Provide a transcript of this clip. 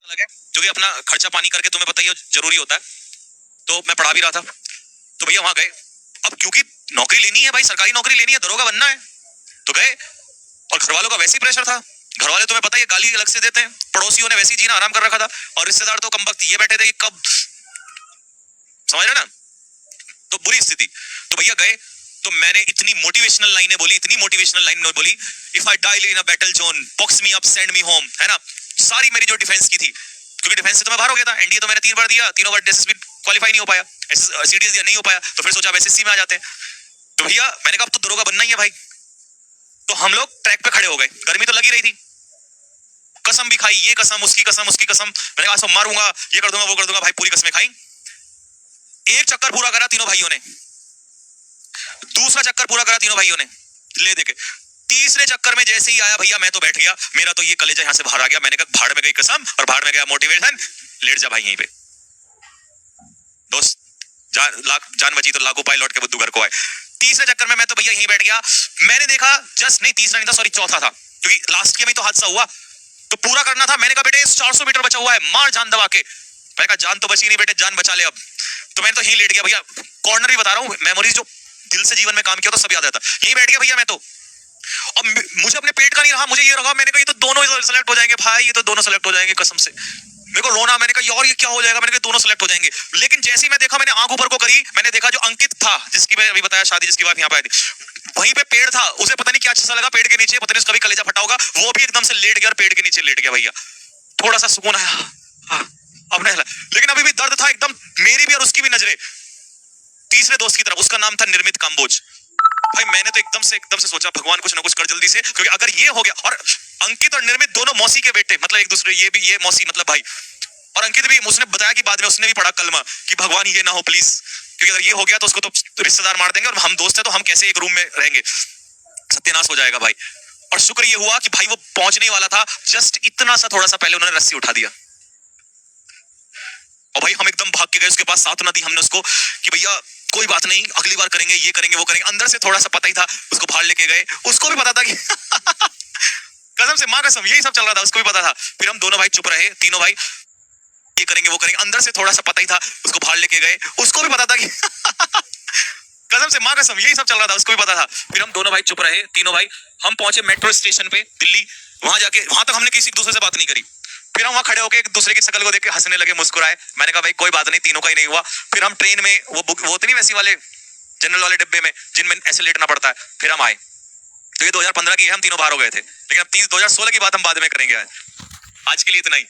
अलग है, जो कि अपना खर्चा पानी करके तुम्हें पता ही है जरूरी होता है। तो मैं पढ़ा भी रहा था, तो भैया वहां गए। अब क्योंकि नौकरी लेनी है भाई, सरकारी नौकरी लेनी है, दरोगा बनना है, तो गए। और घर वालों का वैसे ही प्रेशर था। घर वाले तुम्हें पता ही है गाली अलग से देते हैं, पड़ोसियों ने वैसे ही जीना आराम कर रखा था, और रिश्तेदार तो कम वक्त ये बैठे थे कि कब, समझ रहे ना, तो बुरी स्थिति। तो भैया गए, तो मैंने इतनी मोटिवेशनल लाइनें बोली, इतनी मोटिवेशनल लाइन बोली, if I die in a battle zone box me up send me home, है ना। सारी मेरी जो डिफेंस की थी, क्योंकि डिफेंस से तो मैं बाहर हो गया था, एनडीए तो मैंने 3 बार दिया, तीनों बार एसएसबी क्वालिफाई नहीं हो पाया, सीडीएस दिया नहीं हो पाया, तो फिर सोचा एसएससी में आ जाते हैं। तो भैया मैंने कहा अब तो दरोगा बनना ही है भाई। तो हम लोग ट्रैक पे खड़े हो गए, गर्मी तो लगी रही थी, कसम भी खाई, ये कसम उसकी कसम उसकी कसम, मैंने कहा सब मारूंगा, ये कर दूंगा वो कर दूंगा, भाई पूरी कसमें खाई। एक चक्कर पूरा करा तीनों भाइयों ने, दूसरा चक्कर पूरा करा तीनों भाइयों ने ले देके, तीसरे चक्कर में जैसे ही आया भैया मैं तो बैठ गया, मेरा तो ये कलेजा यहाँ से बाहर आ गया। मैंने कहा भाड़ में गई कसम और भाड़ में गया मोटिवेशन, लेट जा भाई यहीं पे। दोस्त जान बची तो लाखों पाए लौट के बुद्धू घर को आए। तीसरे चक्कर में मैं तो भैया यहीं बैठ गया। मैंने देखा जस्ट नहीं, तीसरा नहीं था, सॉरी चौथा था, क्योंकि लास्ट में तो हादसा हुआ, तो पूरा करना था। मैंने कहा बेटे 400 मीटर बचा हुआ है, मार जान दबा के। मैंने कहा जान तो बची नहीं बेटे, जान बचा ले अब। तो मैं तो यहीं लेट गया भैया, कॉर्नर भी बता रहा हूँ, मेमोरीज जो दिल से जीवन में काम किया तो सब याद आता, यहीं बैठ गया भैया मैं तो। अब मुझे अपने पेट का नहीं रहा, मुझे ये रहा, मैंने कहा ये तो दोनों सेलेक्ट हो जाएंगे भाई, ये तो दोनों सेलेक्ट हो जाएंगे कसम से। मेरे को रोना, मैंने कहा यार ये क्या हो जाएगा, मैंने कहा दोनों सेलेक्ट हो जाएंगे। लेकिन जैसे ही मैं देखा, मैंने आंख ऊपर को करी, मैंने देखा जो अंकित था, जिसकी मैंने अभी बताया शादी, जिसकी वाइफ यहाँ पे आई थी, वहीं पे पेड़ था, उसे पता नहीं क्या अच्छा सा लगा पेड़ के नीचे, पता नहीं उसका भी कलेजा फटा होगा, वो भी एकदम से लेट गया और पेड़ के नीचे लेट गया भैया। थोड़ा सा सुकून आया, अब नहीं, लेकिन अभी भी दर्द था एकदम, मेरी भी और उसकी भी नजरें तीसरे दोस्त की तरफ। उसका नाम था निर्मित काम्बोज। भाई मैंने तो एकदम से सोचा भगवान कुछ ना कुछ कर जल्दी से, क्योंकि अगर ये हो गया, और अंकित और निर्मित दोनों मौसी के बेटे, मतलब एक दूसरे, ये भी ये मौसी मतलब भाई, और अंकित भी, उसने बताया कि बाद में उसने भी पढ़ा कलमा कि भगवान ये ना हो प्लीज, क्योंकि अगर ये हो गया तो उसको तो रिश्तेदार मार देंगे, और हम दोस्त हैं तो हम कैसे एक रूम में रहेंगे, सत्यानाश हो जाएगा भाई। और शुक्र ये हुआ कि भाई वो पहुंचने वाला था, जस्ट इतना सा थोड़ा सा पहले उन्होंने रस्सी उठा दिया, और भाई हम एकदम भाग के गए उसके पास, सांत्वना दी हमने उसको कि भैया कोई बात नहीं, अगली बार करेंगे, ये करेंगे वो करेंगे। अंदर से थोड़ा सा पता ही था, उसको बाहर लेके गए, उसको भी पता था कि कसम से माँ कसम यही सब चल रहा था, उसको भी पता था। फिर हम दोनों भाई चुप रहे, तीनों भाई, ये करेंगे वो करेंगे, अंदर से थोड़ा सा पता ही था, उसको बाहर लेके गए, उसको भी पता था कि कसम से माँ कसम यही सब चल रहा था, उसको भी पता था। फिर हम दोनों भाई चुप रहे, तीनों भाई, हम पहुंचे मेट्रो स्टेशन पे दिल्ली। वहां जाके, वहां तक हमने किसी दूसरे से बात नहीं करी। फिर हम वहां खड़े होकर एक दूसरे की शक्ल को देख के हंसने लगे, मुस्कुराए। मैंने कहा भाई कोई बात नहीं, तीनों का ही नहीं हुआ। फिर हम ट्रेन में, वो होते नहीं वैसी वाले जनरल वाले डिब्बे में जिनमें ऐसे लेटना पड़ता है, फिर हम आए। तो ये 2015 की है, हम तीनों बाहर हो गए थे, लेकिन अब 2016 की बात हम बाद में करेंगे, आज के लिए इतना ही।